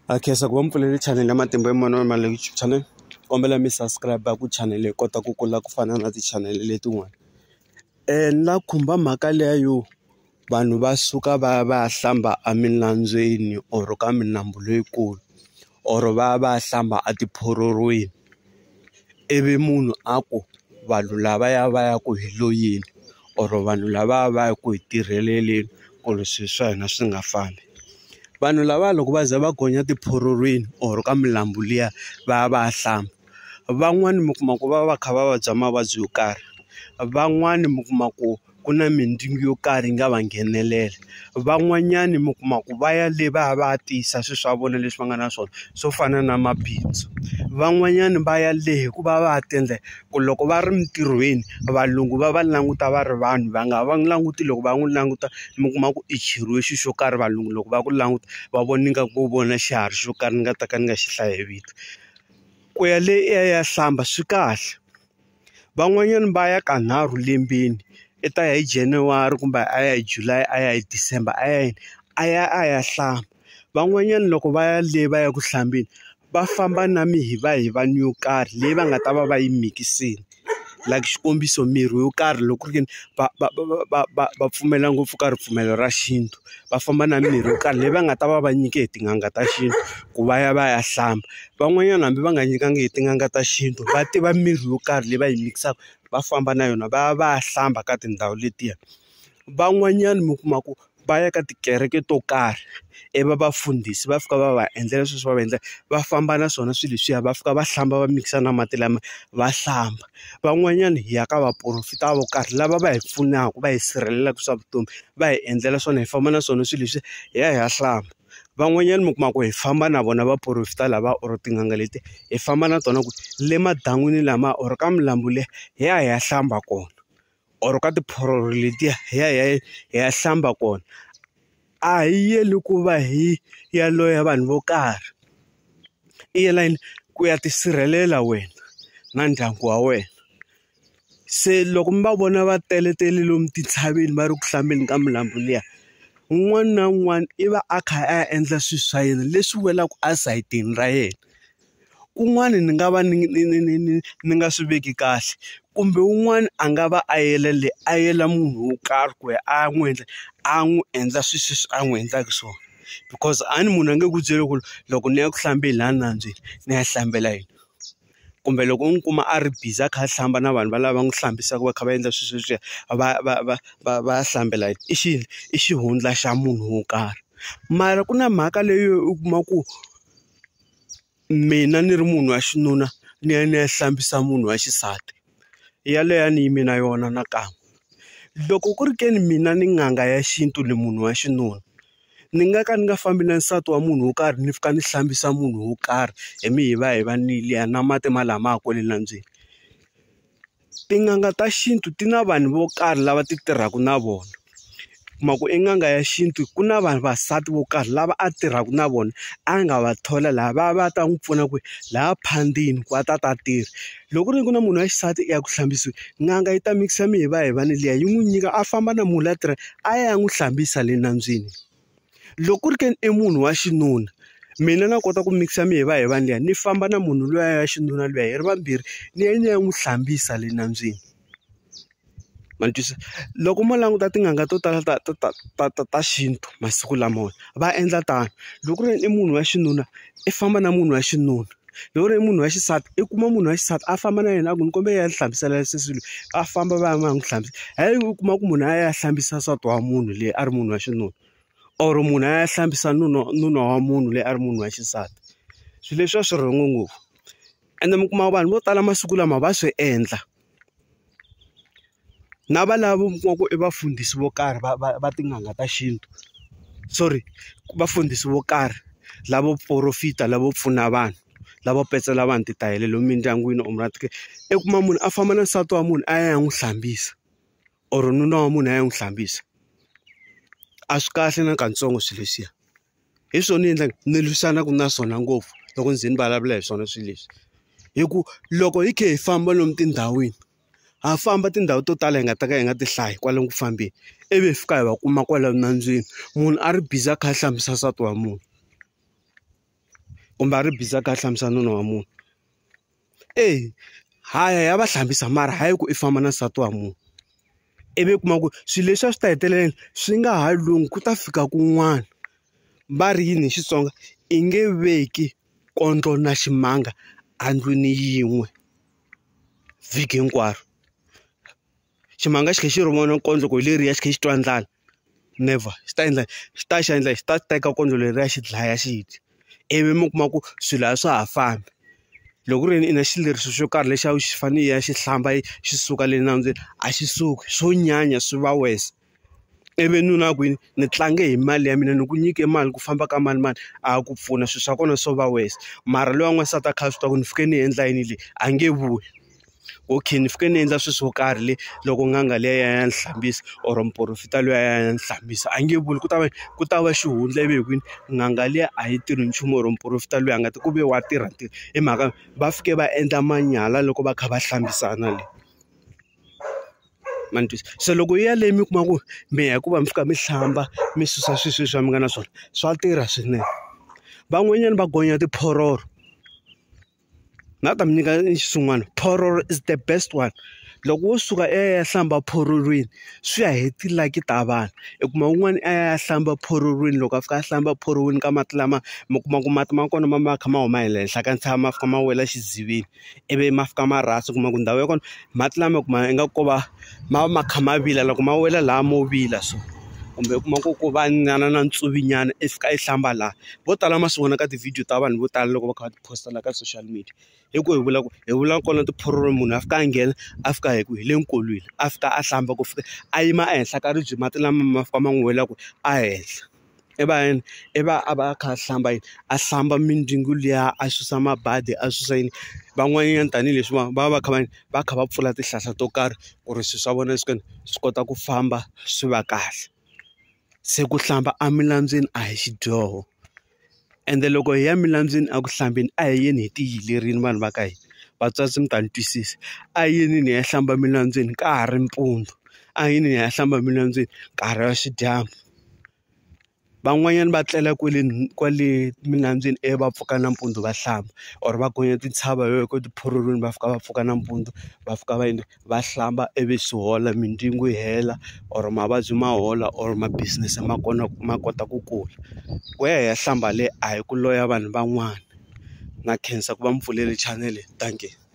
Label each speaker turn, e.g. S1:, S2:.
S1: Akhensa ku va mpfuleli channel ya Matimba Man'wana YouTube channel. Kombela mi subscribe ku channel leyi kota ku kula ku fana na ti-channel letin'wana. Na khumba mhaka leya yo vanhu va suka va ya hlamba emilandzweni or ka milambu leyikulu or va ya hlamba etiphororweni. Ivi munhu a ku vanhu lavaya va ya ku hi loyeni or vanhu lava va ya ku hi tirheleleni ku leswi swa hina swi nga fambi. Vanhu lava loko va za va gonya tiphororweni or ka milambu liya va ya hlamba, van'wani mi kuma ku va kha va vabya mavabyi yo karhi, van'wani mi kuma ku ku na mindzingu yo karhi yi nga va nghenelela, van'wanyani mi kuma ku va ya le va ya tiyisa swilo swa vona leswi va nga na swona swo fana na mabindzu, van'wanyani va ya le hikuva va tendla ku loko va ri mintirhweni valungu va va languta va ri vanhu va nga va n'wi languti. Loko va n'wi languta mi kuma ku i chiriwe xilo xo karhi, valungu loko va ku languta va vona nga ku vona xiharhi xo karhi ni nga ta ka ni nga xi hlaya vito. Ku ya le ya hlamba swi kahle. Van'wanyani va ya kanharhu lembeni, i ta ya hi January kumbe a ya hi July a ya hi December a ya hlamba. Van'wanyani loko va ya le va ya ku hlambeni va famba na mihivahivani yo karhi leyi va nga ta va yi mikisini, like xikombiso mirhi yo karhi loko ri va pfumela ngopfu ka ripfumelo ra xintu, va famba na mirhi yo karhi leyi va nga ta va nyike hi tin'anga ta xintu ku va ya hlamba. Van'wanyana hambi va nga nyikangi hi tin'anga ta xintu va tiva mirhi yo karhi leyi va yi mikisaka va famba na yona va ya hlamba ka tindhawu letiya. Van'wanyani mi kuma ku va ya ka tikereke to karhi ivi vafundhisi va fika va va endlela sweswi va endla va famba na swona swilo leswiya va fika va hlamba va mikisa na mati lama va hlamba. Van'wanyani hi ya ka vaprofita vo karhi lava va hi pfunaka va hi sirhelelaka swa vutomi va hi endlela swona hi famba na swona swilo leswi hi ya hlamba. Van'wanyani mi kuma ku hi famba na vona vaprofita lava or tin'anga leti hi famba na tona ku le madan'wini lama or ka milambu leyi hi ya hlamba kona or ka tiphororo letiya hi ya hlamba kona. A hi yeli ku va hi ya loya vanhu vo karhi, i yela yini ku ya tisirhelela wena na ndyangu wa wena. Se loko mi va vona va teletele lomu tintshaveni va ri ku hlambeni ka milambu liya, un'wana na un'wana i va a kha a endla swilo swa yena leswi welaka esayitini ra yena. Kun'wana ni nga va ni nga swi veki kahle, kumbe un'wana a nga va a yela munhu wo karhi ku ya a n'wi endla swilo a n'wi endlaka swona, because a ni munhu a nge ku byeli ku loko ni ya ku hlambeni laha nambyeni ni ya hlambela yini. Kumbe loko u n'wi kuma a ri busy a kha a hlamba na vanhu valava n'wi hlambisaka va kha va endla swilo leswiya va ya hlambela yini, i xihundla xa munhu wo karhi. Mara ku na mhaka leyo u kuma ku mina ni ri munhu wa xinuna ni ya hlambisa munhu wa xisati, yaleyo ni yime na yona nakan'we. Loko ku ri ke ni mina ni n'anga ya xintu ni munhu wa xinuna, ni nga ka ni nga fambi na nsati wa munhu wo karhi ni fika ni hlambisa munhu wo karhi hi mihivahivani liya na mati malama ya kwale nambyeni. Tin'anga ta xintu ti na vanhu vo karhi lava ti tirhaka na vona. Kuma ku n'anga ya xintu ku na vanhu vasati vo karhi lava a tirhaka na vona a nga va thola laha va ta n'wi pfuna ku laha phandini ku a ta tirha. Loko ri ku na munhu wa xisati i ya ku hlambisiwa, n'anga yi ta mikisa mihivahivani liya yi n'wi nyika a famba na munhu la tirha a ya n'wi hlambisa le nambyeni. Loko ku ri ke i munhu wa xinuna, mina na kota ku mikisa mihivahivani liya ni famba na munhu luya ya xinuna luya hi ri vambirhi ni ya n'wi hlambisa le nambyeni. Ma twisisa? Loko mo languta tin'anga to tala ta xintu masiku lamawa va endla tano. Loko ri i munhu wa xinuna i famba na munhu wa xinuna, loko ri i munhu wa xisati i kuma munhu wa xisati a famba na yena a ku ni kombe ya hlambisela swilo a famba va ya n'wi hlambisa. Hayi u kuma ku munhu a ya hlambisa nsati wa munhu leyi a ri munhu wa xinuna, or munhu a ya hlambisa nuna wa munhu leyi a ri munhu wa xisati. Swilo leswi swi rhongo ngopfu ende mi kuma vanhu vo tala masiku lama va swi endla. Na valavo mi kuma ku i vafundhisi vo karhi va tin'anga ta xintu, sorry vafundhisi vo karhi lavo profita lavo pfuna vanhu lavo petsela vanhu titayelelo mindyangwini or i kuma munhu a famba na nsati wa munhu a ya n'wi hlambisa or nuna wa munhu a ya n'wi hlambisa. A swi kahle na katsongo swilo leswiya, hi swona ni endla ni lwisanaka na swona ngopfu loko ndzi ni vulavula hi swona swilo leswi. Hikuva loko hi kha hi famba lomu tindhawini ha famba tindhawu to tala hi nga ta ka hi nga ti hlayi kwale ku fambeni, ivi hi fika hi va kuma kwala nambyeni munhu a ri busy a kha a hlambisa nsati wa munhu. kumbe a ri biza ka hlambisa nuna wa munhu haya ya va hlambisa mara hayi ku i famba na nsati wa munhu ivi kuma ku swilo leswi a swi ta heteleleni swi nga ha lungi ku ta fika kun'wana va ri yini hi Xitsonga i nge veki kondlo na ximanga andlwini yin'we vhiki hinkwaro ximanga xi khe xi rhumana kondlo ku leriya xi khe xi twa ndlala never xi ta xi ta teka kondlo leriya xi dlaya xi dya ivi mi kuma ku swilo a swa ha fambi loko ku ri i na xileriso xo karhi lexi a xi fanele ya xi hlamba xi suka le nandzeni a xi suki swo nyanya swi va wesa ivi nuna kwini ni tlange hi mali ya mina ni ku nyike mali ku famba ka mali a ku pfuna swilo swa kona swo va wesa mara loyi n'wansati a kha swi twa ku ni fike ni endla yini leyi a nge vuyi okay ni fike ni endla swilo swo karhi le loko n'anga leya ya ni hlambisa or muprofita loya ya ni hlambisa a nge vuli ku ta va xihundla ivi hi kwini n'anga leya a yi tirhi nchumu or muprofita loyi a nga ti ku ve wa tirha hi mhaka va fike va endla manyala loko va kha va hlambisana le se loko yi ya leyi mi kuma ku mi hikuva mi fika mi hlamba mi susa swilo swa mi nga na swona swa tirha swinene van'wanyana va gonya tiphororo na ta mi nyika xin'wana phororo is the best one loko wo suka ya hlamba phororweni swi ya hi tilaki ta vanhu i kuma un'wana ya hlamba phororweni loko a fika a hlamba phororweni ka mati lama mi kuma ku mati ma kona ma kha ma huma henhla ka ntshava ma fika ma wela xiziveni ivi ma fika ma rasa kuma ku ndhawu ya kona mati lama kuma i nga ko va ma kha ma vila loko ma wela laha mo vila so kumbe u kuma ku va nyana na ntsuvinyana i fika i hlamba laha vo tala ma swi vona ka tivhidiyo ta vanhu vo tala loko va kha va ti postela ka social media hi ku hi vula kona tiphororo munhu a fika a nghena a fika hi ku hi le nkolweni a fika a hlamba ku fika a yima ehenhla ka ribye mati lama ma fika ma n'wi wela ku a henhla i va a va a kha a hlamba yini a hlamba mindyangu liya a susa mabadi a susa yini van'wanyana tanihileswi va kha va pfula tihlahla to karhi ku ri swilo swa vona swi kota ku famba swi va kahle se ku hlamba emilandzweni a hi xidyoho ende loko hi ya milandzweni a ku hlambeni a hi yeni hi tiyilerini vanhu va ka hina vatswatsi mi ta ni twisisa a hi yeni hi ya hlamba milandzweni ka ha ri mpundzu a hi yeni hi ya hlamba milandzweni nkarhi wa xidyambu van'wanyana va tlela kwale milandzweni va pfuka nampundzu va hlamba or va gonya tintshava ko tiphororweni va fika va pfuka nampundzu va fika va hlamba ivi swi hola mindyangu yi hela or mavabyi ma hola or ma-business ma kona ma kota ku kula ku ya hlamba le a hi ku loya vanhu van'wana na khensa ku va mi pfulele channel thank you.